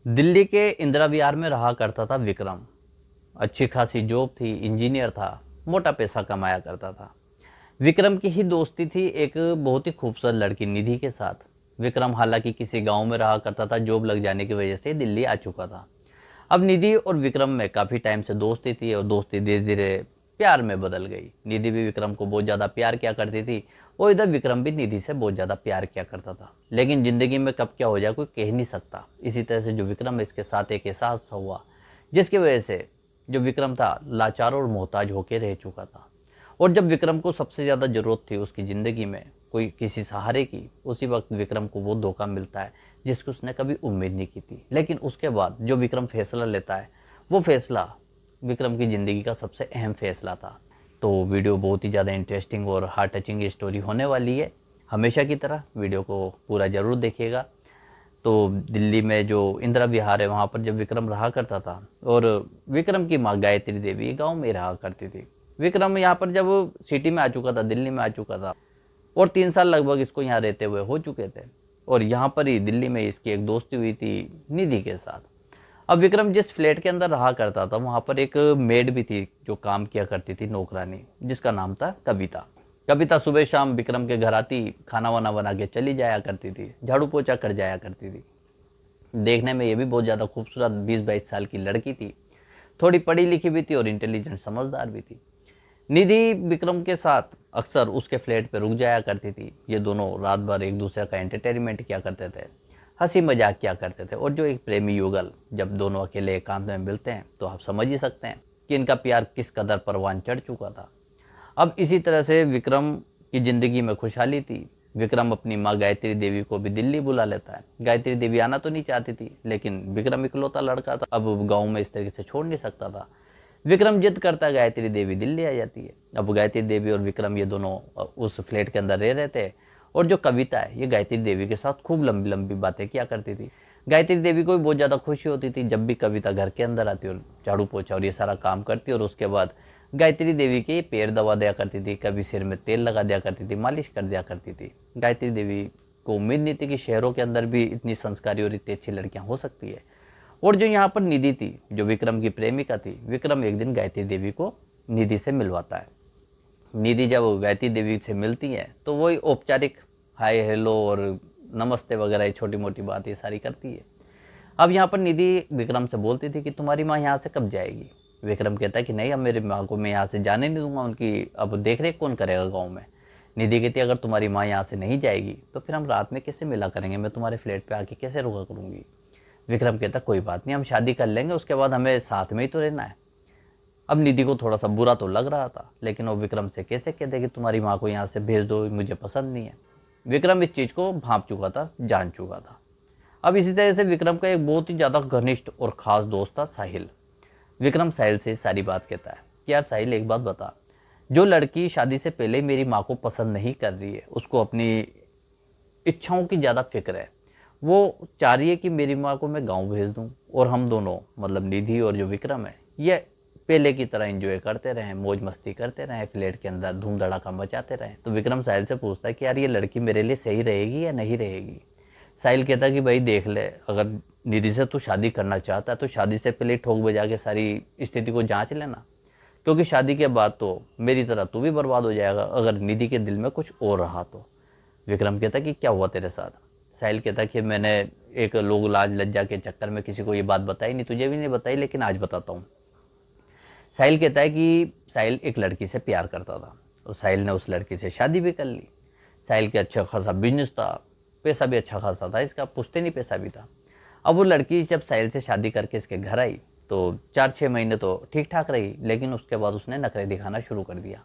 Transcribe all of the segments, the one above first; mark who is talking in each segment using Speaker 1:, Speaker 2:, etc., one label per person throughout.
Speaker 1: दिल्ली के इंदिरा विहार में रहा करता था विक्रम। अच्छी खासी जॉब थी, इंजीनियर था, मोटा पैसा कमाया करता था। विक्रम की ही दोस्ती थी एक बहुत ही खूबसूरत लड़की निधि के साथ। विक्रम हालांकि किसी गांव में रहा करता था, जॉब लग जाने की वजह से दिल्ली आ चुका था। अब निधि और विक्रम में काफ़ी टाइम से दोस्ती थी और दोस्ती धीरे धीरे प्यार में बदल गई। निधि भी विक्रम को बहुत ज़्यादा प्यार किया करती थी और इधर विक्रम भी निधि से बहुत ज़्यादा प्यार किया करता था। लेकिन ज़िंदगी में कब क्या हो जाए कोई कह नहीं सकता। इसी तरह से जो विक्रम है इसके साथ एक ऐसा हादसा हुआ जिसकी वजह से जो विक्रम था लाचार और मोहताज होकर रह चुका था। और जब विक्रम को सबसे ज़्यादा ज़रूरत थी उसकी ज़िंदगी में कोई किसी सहारे की, उसी वक्त विक्रम को वो धोखा मिलता है जिसकी उसने कभी उम्मीद नहीं की थी। लेकिन उसके बाद जो विक्रम फैसला लेता है वो फैसला विक्रम की ज़िंदगी का सबसे अहम फैसला था। तो वीडियो बहुत ही ज़्यादा इंटरेस्टिंग और हार्ट टचिंग स्टोरी होने वाली है। हमेशा की तरह वीडियो को पूरा ज़रूर देखिएगा। तो दिल्ली में जो इंदिरा विहार है वहाँ पर जब विक्रम रहा करता था और विक्रम की माँ गायत्री देवी गांव में रहा करती थी। विक्रम यहाँ पर जब सिटी में आ चुका था, दिल्ली में आ चुका था और 3 साल लगभग इसको यहाँ रहते हुए हो चुके थे। और यहाँ पर ही दिल्ली में इसकी एक दोस्ती हुई थी निधि के साथ। अब विक्रम जिस फ्लैट के अंदर रहा करता था वहाँ पर एक मेड भी थी जो काम किया करती थी, नौकरानी, जिसका नाम था कविता। कविता सुबह शाम विक्रम के घर आती, खाना वाना बना के चली जाया करती थी, झाड़ू पोछा कर जाया करती थी। देखने में ये भी बहुत ज़्यादा खूबसूरत 20-22 साल की लड़की थी। थोड़ी पढ़ी लिखी भी थी और इंटेलिजेंट समझदार भी थी। निधि विक्रम के साथ अक्सर उसके फ्लैट पर रुक जाया करती थी। ये दोनों रात भर एक दूसरे का एंटरटेनमेंट किया करते थे, हंसी मजाक किया करते थे। और जो एक प्रेमी युगल जब दोनों अकेले एकांत में मिलते हैं तो आप समझ ही सकते हैं कि इनका प्यार किस कदर परवान चढ़ चुका था। अब इसी तरह से विक्रम की ज़िंदगी में खुशहाली थी। विक्रम अपनी माँ गायत्री देवी को भी दिल्ली बुला लेता है। गायत्री देवी आना तो नहीं चाहती थी लेकिन विक्रम इकलौता लड़का था, अब गाँव में इस तरीके से छोड़ नहीं सकता था। विक्रम जिद करता है, गायत्री देवी दिल्ली आ जाती है। अब गायत्री देवी और विक्रम ये दोनों उस फ्लैट के अंदर रह रहे थे। और जो कविता है ये गायत्री देवी के साथ खूब लंबी लंबी बातें किया करती थी। गायत्री देवी को भी बहुत ज़्यादा खुशी होती थी जब भी कविता घर के अंदर आती और झाड़ू पोछा और ये सारा काम करती। और उसके बाद गायत्री देवी के पैर दबा दिया करती थी, कभी सिर में तेल लगा दिया करती थी, मालिश कर दिया करती थी। गायत्री देवी को उम्मीद नहीं थी कि शहरों के अंदर भी इतनी संस्कारी और इतनी अच्छी लड़कियां हो सकती है। और जो यहाँ पर निधि थी जो विक्रम की प्रेमिका थी, विक्रम एक दिन गायत्री देवी को निधि से मिलवाता है। निधि जब गायत्री देवी से मिलती है तो वही औपचारिक हाय हेलो और नमस्ते वगैरह ये छोटी मोटी बात ये सारी करती है। अब यहाँ पर निधि विक्रम से बोलती थी कि तुम्हारी माँ यहाँ से कब जाएगी। विक्रम कहता है कि नहीं, अब मेरी माँ को मैं यहाँ से जाने नहीं दूंगा, उनकी अब देख रेख कौन करेगा गाँव में। निधि कहती है अगर तुम्हारी माँ यहाँ से नहीं जाएगी तो फिर हम रात में कैसे मिला करेंगे, मैं तुम्हारे फ्लैट पे आके कैसे रुका करूँगी। विक्रम कहता कोई बात नहीं, हम शादी कर लेंगे, उसके बाद हमें साथ में ही तो रहना है। अब निधि को थोड़ा सा बुरा तो लग रहा था लेकिन वो विक्रम से कैसे कहते कि तुम्हारी माँ को यहाँ से भेज दो, मुझे पसंद नहीं है। विक्रम इस चीज़ को भांप चुका था, जान चुका था। अब इसी तरह से विक्रम का एक बहुत ही ज़्यादा घनिष्ठ और ख़ास दोस्त था साहिल। विक्रम साहिल से सारी बात कहता है कि यार साहिल एक बात बता, जो लड़की शादी से पहले ही मेरी माँ को पसंद नहीं कर रही है, उसको अपनी इच्छाओं की ज़्यादा फिक्र है, वो चाह रही है कि मेरी माँ को मैं गांव भेज दूं और हम दोनों मतलब निधि और जो विक्रम है ये पहले की तरह एंजॉय करते रहें, मौज मस्ती करते रहें, फ्लैट के अंदर धूम धड़ाका मचाते रहें। तो विक्रम साहिल से पूछता है कि यार ये लड़की मेरे लिए सही रहेगी या नहीं रहेगी। साहिल कहता है कि भाई देख ले, अगर निधि से तू शादी करना चाहता है तो शादी से पहले ठोक बजा के सारी स्थिति को जांच लेना, क्योंकि शादी के बाद तो मेरी तरह तू भी बर्बाद हो जाएगा अगर निधि के दिल में कुछ और रहा तो। विक्रम कहता कि क्या हुआ तेरे साथ। साहिल कहता कि मैंने एक लोग लाज लज्जा के चक्कर में किसी को ये बात बताई नहीं, तुझे भी नहीं बताई, लेकिन आज बताता हूँ। साहिल कहता है कि साहिल एक लड़की से प्यार करता था और साहिल ने उस लड़की से शादी भी कर ली। साहिल के अच्छा खासा बिजनेस था, पैसा भी अच्छा खासा था, इसका पुश्ते नहीं पैसा भी था। अब वो लड़की जब साहिल से शादी करके इसके घर आई तो 4-6 महीने तो ठीक ठाक रही, लेकिन उसके बाद उसने नखरे दिखाना शुरू कर दिया।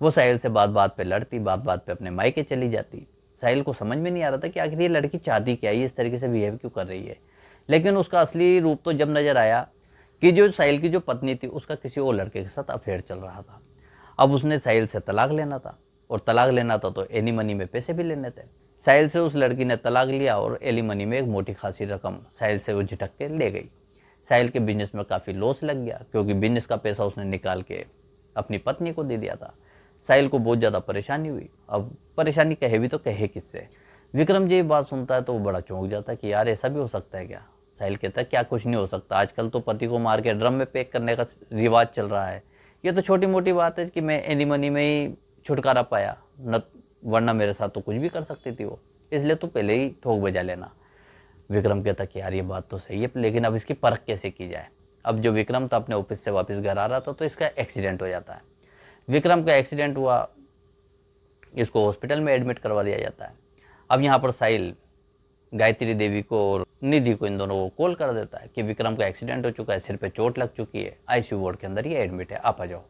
Speaker 1: वो साहिल से बात बात पे लड़ती, बात बात पे अपने मायके चली जाती। साहिल को समझ में नहीं आ रहा था कि आखिर ये लड़की चाहती क्या है, ये इस तरीके से बिहेव क्यों कर रही है। लेकिन उसका असली रूप तो जब नजर आया कि जो साहिल की जो पत्नी थी उसका किसी और लड़के के साथ अफेयर चल रहा था। अब उसने साहिल से तलाक लेना था और तलाक लेना था तो एनी मनी में पैसे भी लेने थे। साहिल से उस लड़की ने तलाक लिया और एली मनी में एक मोटी खासी रकम साहिल से वो झटक के ले गई। साहिल के बिजनेस में काफ़ी लॉस लग गया क्योंकि बिजनेस का पैसा उसने निकाल के अपनी पत्नी को दे दिया था। साहिल को बहुत ज़्यादा परेशानी हुई। अब परेशानी कहे भी तो कहे किससे। विक्रम जी ये बात सुनता है तो वो बड़ा चौंक जाता है कि यार ऐसा भी हो सकता है क्या। साहिल कहता है क्या कुछ नहीं हो सकता, आजकल तो पति को मार के ड्रम में पैक करने का रिवाज चल रहा है, ये तो छोटी मोटी बात है कि मैं एनी मनी में ही छुटकारा पाया न, वरना मेरे साथ तो कुछ भी कर सकती थी वो, इसलिए तू पहले ही ठोक बजा लेना। विक्रम कहता कि यार ये बात तो सही है, लेकिन अब इसकी परख कैसे की जाए। अब जो विक्रम था अपने ऑफिस से वापस घर आ रहा था तो इसका एक्सीडेंट हो जाता है। विक्रम का एक्सीडेंट हुआ, इसको हॉस्पिटल में एडमिट करवा दिया जाता है। अब यहाँ पर साहिल गायत्री देवी को और निधि को, इन दोनों को कॉल कर देता है कि विक्रम का एक्सीडेंट हो चुका है, सिर पे चोट लग चुकी है, आईसीयू वार्ड के अंदर ये एडमिट है, आप आ जाओ।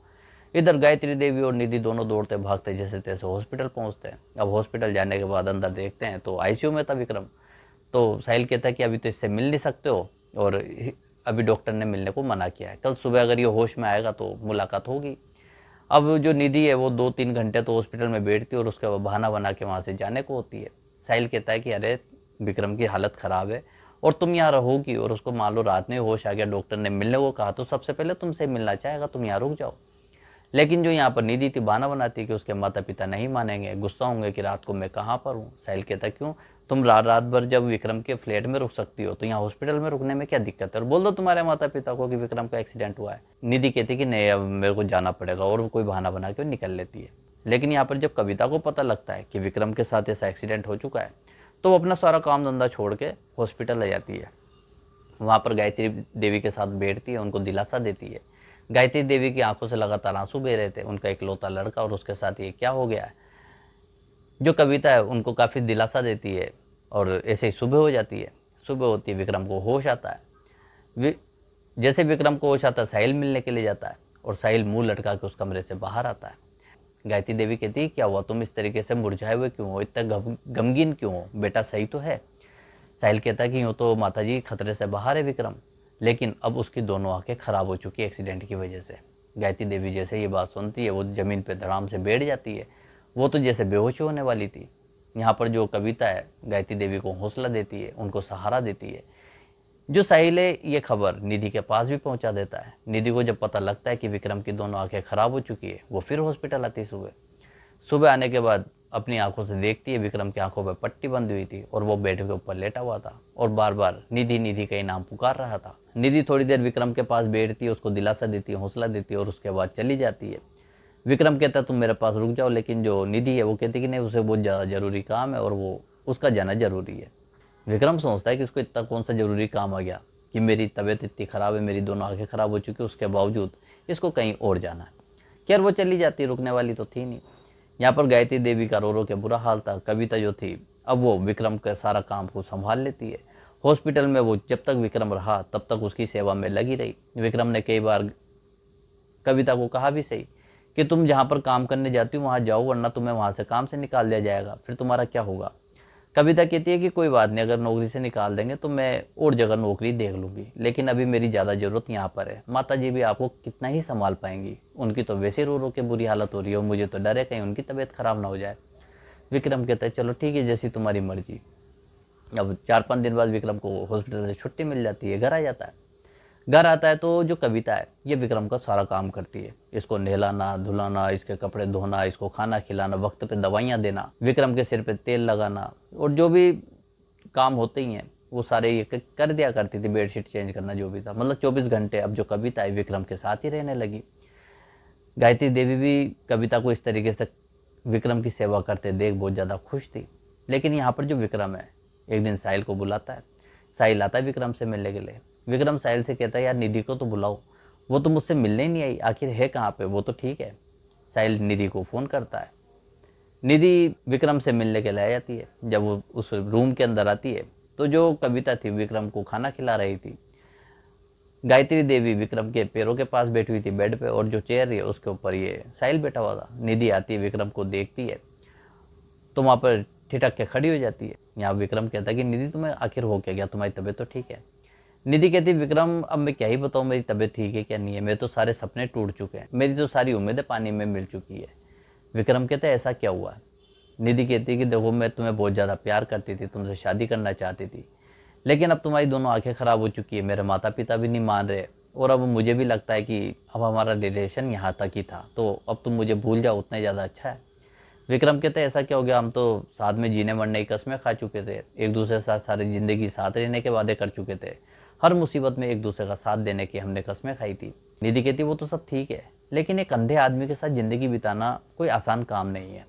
Speaker 1: इधर गायत्री देवी और निधि दोनों दौड़ते भागते जैसे तैसे हॉस्पिटल पहुंचते हैं। अब हॉस्पिटल जाने के बाद अंदर देखते हैं तो आईसीयू में था विक्रम। तो साहिल कहता है कि अभी तो इससे मिल नहीं सकते हो और अभी डॉक्टर ने मिलने को मना किया है, कल सुबह अगर ये होश में आएगा तो मुलाकात होगी। अब जो निधि है वो 2-3 घंटे तो हॉस्पिटल में बैठती है और उसके बाद बहाना बना के वहाँ से जाने को होती है। साहिल कहता है कि अरे विक्रम की हालत ख़राब है और तुम यहाँ रहोगी और उसको मान लो रात में होश आ गया, डॉक्टर ने मिलने को कहा तो सबसे पहले तुमसे मिलना चाहेगा, तुम यहाँ रुक जाओ। लेकिन जो यहाँ पर निधि थी बहाना बनाती कि उसके माता पिता नहीं मानेंगे, गुस्सा होंगे कि रात को मैं कहाँ पर हूँ। साहिल कहता क्यों, तुम रात भर जब विक्रम के फ्लैट में रुक सकती हो तो यहाँ हॉस्पिटल में रुकने में क्या दिक्कत है, और बोल दो तुम्हारे माता पिता को कि विक्रम का एक्सीडेंट हुआ है। निधि कहती कि नहीं अब मेरे को जाना पड़ेगा और कोई बहाना बना के निकल लेती है। लेकिन यहाँ पर जब कविता को पता लगता है कि विक्रम के साथ ऐसा एक्सीडेंट हो चुका है तो वो अपना सारा काम धंधा छोड़ के हॉस्पिटल ले जाती है। वहाँ पर गायत्री देवी के साथ बैठती है, उनको दिलासा देती है। गायत्री देवी की आंखों से लगातार आंसू बह रहे थे, उनका इकलौता लड़का और उसके साथ ये क्या हो गया है। जो कविता है उनको काफ़ी दिलासा देती है और ऐसे ही सुबह हो जाती है। सुबह होती है, विक्रम को होश आता है। जैसे विक्रम को होश आता है साहिल मिलने के लिए जाता है और साहिल मुंह लटका के उस कमरे से बाहर आता है। गायत्री देवी कहती है क्या हुआ, तुम इस तरीके से मुरझाए हुए क्यों हो, इतना गमगीन क्यों हो, बेटा सही तो है। साहिल कहता है कि यूँ तो माताजी खतरे से बाहर है विक्रम, लेकिन अब उसकी दोनों आंखें खराब हो चुकी है एक्सीडेंट की वजह से। गायत्री देवी जैसे ये बात सुनती है वो ज़मीन पे धड़ाम से बैठ जाती है, वो तो जैसे बेहोश होने वाली थी। यहाँ पर जो कविता है गायत्री देवी को हौसला देती है, उनको सहारा देती है। जो साहिल है ये खबर निधि के पास भी पहुँचा देता है। निधि को जब पता लगता है कि विक्रम की दोनों आंखें खराब हो चुकी है, वो फिर हॉस्पिटल आती है। सुबह आने के बाद अपनी आंखों से देखती है विक्रम की आंखों पर पट्टी बंधी हुई थी और वो बेड के ऊपर लेटा हुआ था और बार बार निधि निधि का ही नाम पुकार रहा था। निधि थोड़ी देर विक्रम के पास बैठती है, उसको दिलासा देती है, हौसला देती है और उसके बाद चली जाती है। विक्रम कहता है तुम मेरे पास रुक जाओ, लेकिन जो निधि है वो कहती कि नहीं उसे बहुत ज़्यादा ज़रूरी काम है और वो उसका जाना ज़रूरी है। विक्रम सोचता है कि उसको इतना कौन सा ज़रूरी काम आ गया कि मेरी तबीयत इतनी ख़राब है, मेरी दोनों आंखें ख़राब हो चुकी है, उसके बावजूद इसको कहीं और जाना है। खैर वो चली जाती, रुकने वाली तो थी नहीं। यहाँ पर गायत्री देवी का रो रो के बुरा हाल था। कविता जो थी अब वो विक्रम का सारा काम को संभाल लेती है। हॉस्पिटल में वो जब तक विक्रम रहा तब तक उसकी सेवा में लगी रही। विक्रम ने कई बार कविता को कहा भी सही कि तुम जहाँ पर काम करने जाती हो वहाँ जाओ, वरना तुम्हें वहाँ से काम से निकाल दिया जाएगा, फिर तुम्हारा क्या होगा। कविता कहती है कि कोई बात नहीं, अगर नौकरी से निकाल देंगे तो मैं और जगह नौकरी देख लूँगी, लेकिन अभी मेरी ज़्यादा ज़रूरत यहाँ पर है। माता जी भी आपको कितना ही संभाल पाएंगी, उनकी तो वैसे रो रो के बुरी हालत हो रही है और मुझे तो डर है कहीं उनकी तबीयत ख़राब ना हो जाए। विक्रम कहता है चलो ठीक है, जैसी तुम्हारी मर्जी। अब 4-5 दिन बाद विक्रम को हॉस्पिटल से छुट्टी मिल जाती है, घर आ जाता है। घर आता है तो जो कविता है ये विक्रम का सारा काम करती है, इसको नहलाना धुलाना, इसके कपड़े धोना, इसको खाना खिलाना, वक्त पे दवाइयाँ देना, विक्रम के सिर पे तेल लगाना और जो भी काम होते ही हैं वो सारे ये कर दिया करती थी, बेडशीट चेंज करना जो भी था। मतलब 24 घंटे अब जो कविता है विक्रम के साथ ही रहने लगी। गायत्री देवी भी कविता को इस तरीके से विक्रम की सेवा करते देख बहुत ज़्यादा खुश थी। लेकिन यहाँ पर जो विक्रम है एक दिन साहिल को बुलाता है। साहिल आता है विक्रम से मिलने के लिए। विक्रम साहिल से कहता है यार निधि को तो बुलाओ, वो तो मुझसे मिलने ही नहीं आई, आखिर है कहाँ पे, वो तो ठीक है। साहिल निधि को फ़ोन करता है। निधि विक्रम से मिलने के लिए आ जाती है। जब वो उस रूम के अंदर आती है तो जो कविता थी विक्रम को खाना खिला रही थी। गायत्री देवी विक्रम के पैरों के पास बैठी हुई थी बेड पे और जो चेयर है उसके ऊपर ये साहिल बैठा हुआ था। निधि आती है, विक्रम को देखती है तो वहाँ पर ठिठक के खड़ी हो जाती है। यहाँ विक्रम कहता है कि निधि तुम्हें आखिर हो क्या गया, तुम्हारी तबीयत तो ठीक है। निधि कहती विक्रम अब मैं क्या ही बताऊँ मेरी तबीयत ठीक है क्या नहीं है, मेरे तो सारे सपने टूट चुके हैं, मेरी तो सारी उम्मीदें पानी में मिल चुकी है। विक्रम कहता है ऐसा क्या हुआ। निधि कहती है कि देखो मैं तुम्हें बहुत ज़्यादा प्यार करती थी, तुमसे शादी करना चाहती थी, लेकिन अब तुम्हारी दोनों आंखें ख़राब हो चुकी है, मेरे माता पिता भी नहीं मान रहे और अब मुझे भी लगता है कि अब हमारा रिलेशन यहाँ तक ही था, तो अब तुम मुझे भूल जाओ उतना ज़्यादा अच्छा है। विक्रम कहते ऐसा क्या हो गया, हम तो साथ में जीने मरने की कस्में खा चुके थे, एक दूसरे के साथ सारी ज़िंदगी साथ रहने के वादे कर चुके थे, हर मुसीबत में एक दूसरे का साथ देने की हमने कस्में खाई थी। निधि कहती वो तो सब ठीक है, लेकिन एक अंधे आदमी के साथ ज़िंदगी बिताना कोई आसान काम नहीं है।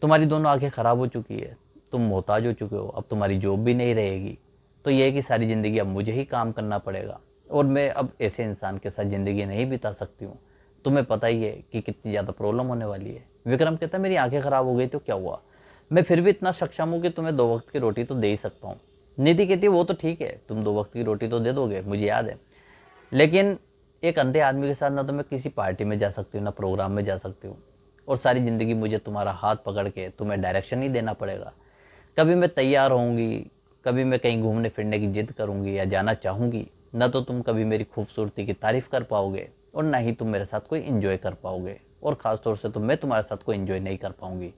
Speaker 1: तुम्हारी दोनों आंखें ख़राब हो चुकी है, तुम मोहताज हो चुके हो, अब तुम्हारी जॉब भी नहीं रहेगी, तो यह है कि सारी ज़िंदगी अब मुझे ही काम करना पड़ेगा और मैं अब ऐसे इंसान के साथ ज़िंदगी नहीं बिता सकती हूँ। तुम्हें पता ही है कि कितनी ज़्यादा प्रॉब्लम होने वाली है। विक्रम कहता है मेरी आंखें ख़राब हो गई तो क्या हुआ, मैं फिर भी इतना सक्षम हूँ कि तुम्हें 2 वक्त की रोटी तो दे ही सकता हूँ। निधि कहती है वो तो ठीक है, तुम 2 वक्त की रोटी तो दे दोगे, मुझे याद है, लेकिन एक अंधे आदमी के साथ ना तो मैं किसी पार्टी में जा सकती हूँ ना प्रोग्राम में जा सकती हूँ, और सारी ज़िंदगी मुझे तुम्हारा हाथ पकड़ के तुम्हें डायरेक्शन ही देना पड़ेगा। कभी मैं तैयार होऊंगी, कभी मैं कहीं घूमने फिरने की जिद करूंगी या जाना चाहूँगी, ना तो तुम कभी मेरी खूबसूरती की तारीफ़ कर पाओगे और ना ही तुम मेरे साथ कोई इन्जॉय कर पाओगे, और ख़ास तौर से तो मैं तुम्हारे साथ कोई इन्जॉय नहीं कर पाऊंगी।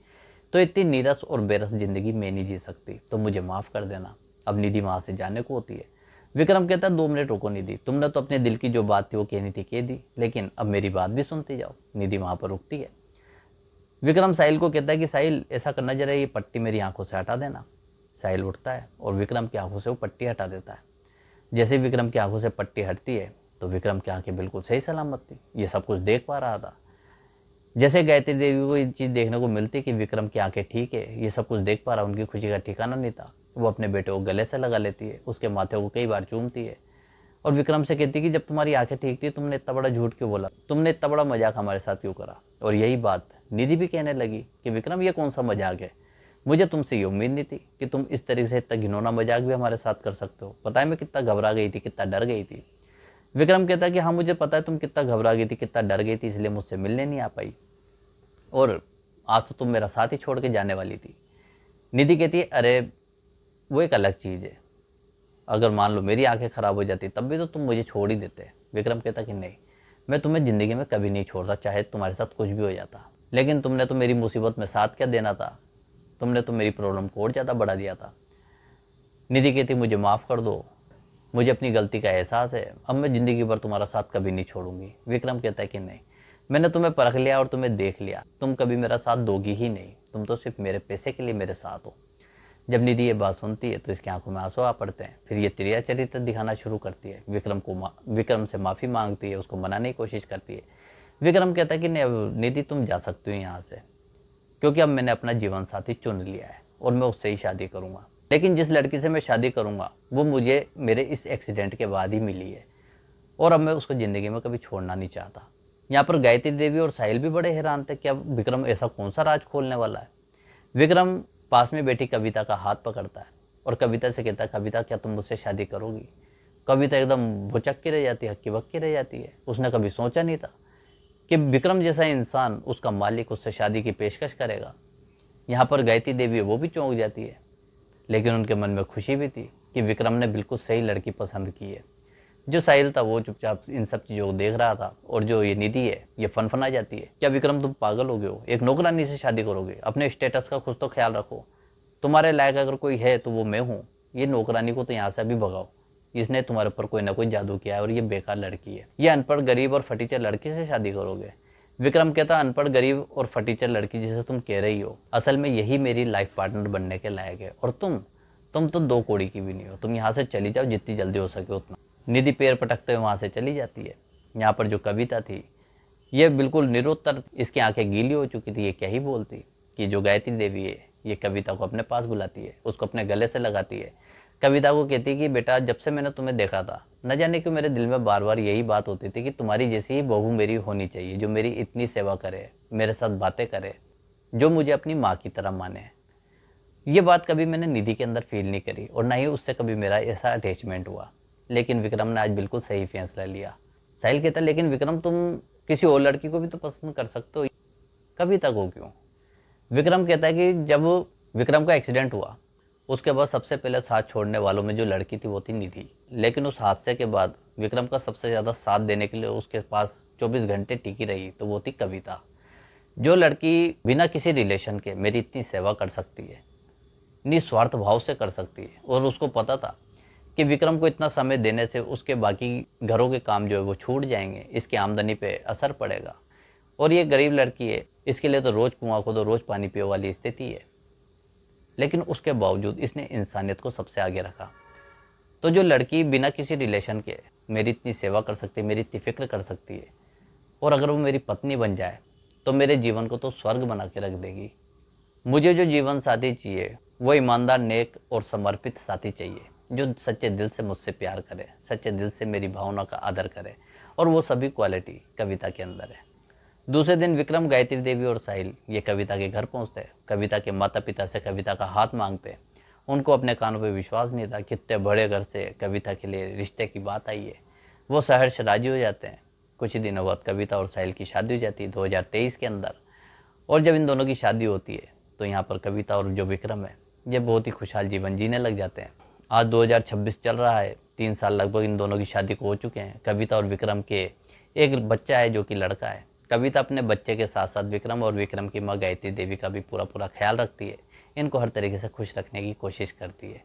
Speaker 1: तो इतनी नीरस और बेरस ज़िंदगी मैं नहीं जी सकती, तो मुझे माफ़ कर देना। अब निधि वहाँ से जाने को होती है। विक्रम कहता है 2 मिनट रुको निधि, तुमने तो अपने दिल की जो बात थी वो कहनी थी कह दी, लेकिन अब मेरी बात भी सुनती जाओ। निधि वहाँ पर रुकती है। विक्रम साहिल को कहता है कि साहिल ऐसा करना जरा, ये पट्टी मेरी आंखों से हटा देना। साहिल उठता है और विक्रम की आंखों से वो पट्टी हटा देता है। जैसे ही विक्रम की आंखों से पट्टी हटती है तो विक्रम की आंखें बिल्कुल सही सलामत थी, ये सब कुछ देख पा रहा था। जैसे गायत्री देवी को ये चीज़ देखने को मिलती कि विक्रम की आंखें ठीक है, ये सब कुछ देख पा रहा, उनकी खुशी का ठिकाना नहीं था। वो अपने बेटे को गले से लगा लेती है, उसके माथे को कई बार चूमती है और विक्रम से कहती है कि जब तुम्हारी आंखें ठीक थी तुमने इतना बड़ा झूठ क्यों बोला, तुमने इतना बड़ा मजाक हमारे साथ क्यों करा। और यही बात निधि भी कहने लगी कि विक्रम ये कौन सा मजाक है, मुझे तुमसे ये उम्मीद नहीं थी कि तुम इस तरीके से इतना घिनौना मजाक भी हमारे साथ कर सकते हो। पता है मैं कितना घबरा गई थी, कितना डर गई थी। विक्रम कहता है कि हाँ मुझे पता है तुम कितना घबरा गई थी, कितना डर गई थी, इसलिए मुझसे मिलने नहीं आ पाई, और आज तो तुम मेरा साथ ही छोड़ के जाने वाली थी। निधि कहती है अरे वो एक अलग चीज़ है, अगर मान लो मेरी आंखें खराब हो जाती तब भी तो तुम मुझे छोड़ ही देते। विक्रम कहता कि नहीं, मैं तुम्हें ज़िंदगी में कभी नहीं छोड़ता, चाहे तुम्हारे साथ कुछ भी हो जाता, लेकिन तुमने तो मेरी मुसीबत में साथ क्या देना था, तुमने तो मेरी प्रॉब्लम को और ज़्यादा बढ़ा दिया था। निधि कहती मुझे माफ़ कर दो, मुझे अपनी गलती का एहसास है, अब मैं ज़िंदगी भर तुम्हारा साथ कभी नहीं छोड़ूंगी। विक्रम कहता है कि नहीं, मैंने तुम्हें परख लिया और तुम्हें देख लिया, तुम कभी मेरा साथ दोगी ही नहीं, तुम तो सिर्फ मेरे पैसे के लिए मेरे साथ हो। जब निधि ये बात सुनती है तो इसकी आंखों में आंसू आ पड़ते हैं। फिर ये तिरिया चरित्र दिखाना शुरू करती है, विक्रम से माफ़ी मांगती है, उसको मनाने की कोशिश करती है। विक्रम कहता है कि नहीं अब निधि तुम जा सकती हो यहाँ से, क्योंकि अब मैंने अपना जीवन साथी चुन लिया है और मैं उससे ही शादी करूँगा, लेकिन जिस लड़की से मैं शादी करूँगा वो मुझे मेरे इस एक्सीडेंट के बाद ही मिली है और अब मैं उसको ज़िंदगी में कभी छोड़ना नहीं चाहता। यहाँ पर गायत्री देवी और साहिल भी बड़े हैरान थे कि अब विक्रम ऐसा कौन सा राज खोलने वाला है। विक्रम पास में बैठी कविता का हाथ पकड़ता है और कविता से कहता है कविता क्या तुम मुझसे शादी करोगी। कविता एकदम भुचक के रह जाती है, हक्की बक्की रह जाती है। उसने कभी सोचा नहीं था कि विक्रम जैसा इंसान, उसका मालिक, उससे शादी की पेशकश करेगा। यहाँ पर गायत्री देवी वो भी चौंक जाती है, लेकिन उनके मन में खुशी भी थी कि विक्रम ने बिल्कुल सही लड़की पसंद की है। जो साहिल था वो चुपचाप इन सब चीज़ों को देख रहा था, और जो ये निधि है ये फनफना जाती है, क्या विक्रम तुम पागल हो गए हो, एक नौकरानी से शादी करोगे, अपने स्टेटस का कुछ तो ख्याल रखो, तुम्हारे लायक अगर कोई है तो वो मैं हूँ, ये नौकरानी को तो यहाँ से अभी भगाओ, इसने तुम्हारे ऊपर कोई ना कोई जादू किया है और ये बेकार लड़की है, ये अनपढ़ गरीब और फटीचर लड़की से शादी करोगे। विक्रम कहता अनपढ़ गरीब और फटीचर लड़की जिसे तुम कह रही हो, असल में यही मेरी लाइफ पार्टनर बनने के लायक है, और तुम तो 2 कौड़ी की भी नहीं हो, तुम यहाँ से चली जाओ जितनी जल्दी हो सके उतना। निधि पैर पटकते हुए वहाँ से चली जाती है। यहाँ पर जो कविता थी ये बिल्कुल निरुत्तर, इसकी आंखें गीली हो चुकी थी, ये क्या ही बोलती कि जो गायत्री देवी है ये कविता को अपने पास बुलाती है, उसको अपने गले से लगाती है, कविता को कहती है कि बेटा जब से मैंने तुम्हें देखा था न जाने क्यों मेरे दिल में बार बार यही बात होती थी कि तुम्हारी जैसी ही बहू मेरी होनी चाहिए, जो मेरी इतनी सेवा करे, मेरे साथ बातें करे, जो मुझे अपनी माँ की तरह माने। ये बात कभी मैंने निधि के अंदर फील नहीं करी और ना ही उससे कभी मेरा ऐसा अटैचमेंट हुआ, लेकिन विक्रम ने आज बिल्कुल सही फैसला लिया। साहिल कहता लेकिन विक्रम तुम किसी और लड़की को भी तो पसंद कर सकते हो, कविता को क्यों। विक्रम कहता है कि जब विक्रम का एक्सीडेंट हुआ उसके बाद सबसे पहले साथ छोड़ने वालों में जो लड़की थी वो थी निधि, लेकिन उस हादसे के बाद विक्रम का सबसे ज़्यादा साथ देने के लिए उसके पास 24 घंटे टिकी रही तो वो थी कविता। जो लड़की बिना किसी रिलेशन के मेरी इतनी सेवा कर सकती है, निस्वार्थ भाव से कर सकती है, और उसको पता था कि विक्रम को इतना समय देने से उसके बाकी घरों के काम जो है वो छूट जाएंगे, इसकी आमदनी पे असर पड़ेगा, और ये गरीब लड़की है, इसके लिए तो रोज़ कुआं खोदो रोज़ पानी पियो वाली स्थिति है। लेकिन उसके बावजूद इसने इंसानियत को सबसे आगे रखा। तो जो लड़की बिना किसी रिलेशन के मेरी इतनी सेवा कर सकती है, मेरी इतनी फिक्र कर सकती है, और अगर वो मेरी पत्नी बन जाए तो मेरे जीवन को तो स्वर्ग बना के रख देगी। मुझे जो जीवन साथी चाहिए वो ईमानदार, नेक और समर्पित साथी चाहिए, जो सच्चे दिल से मुझसे प्यार करे, सच्चे दिल से मेरी भावना का आदर करे, और वो सभी क्वालिटी कविता के अंदर है। दूसरे दिन विक्रम, गायत्री देवी और साहिल ये कविता के घर पहुंचते। कविता के माता पिता से कविता का हाथ मांगते। उनको अपने कानों पे विश्वास नहीं था, कितने बड़े घर से कविता के लिए रिश्ते की बात आई है। वो सहर्ष राजी हो जाते हैं। कुछ ही दिनों बाद कविता और साहिल की शादी हो जाती है 2023 के अंदर। और जब इन दोनों की शादी होती है तो यहाँ पर कविता और जो विक्रम है ये बहुत ही खुशहाल जीवन जीने लग जाते हैं। आज 2026 चल रहा है, 3 साल लगभग इन दोनों की शादी को हो चुके हैं। कविता और विक्रम के एक बच्चा है जो कि लड़का है। कविता अपने बच्चे के साथ साथ विक्रम और विक्रम की माँ गायत्री देवी का भी पूरा ख्याल रखती है। इनको हर तरीके से खुश रखने की कोशिश करती है।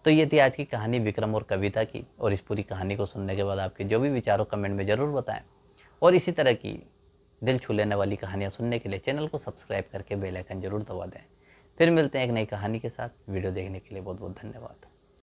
Speaker 1: तो ये थी आज की कहानी विक्रम और कविता की। और इस पूरी कहानी को सुनने के बाद आपके जो भी विचार हो कमेंट में ज़रूर बताएं। और इसी तरह की दिल छू लेने वाली कहानियाँ सुनने के लिए चैनल को सब्सक्राइब करके बेल आइकन जरूर दबा दें। फिर मिलते हैं एक नई कहानी के साथ। वीडियो देखने के लिए बहुत बहुत धन्यवाद।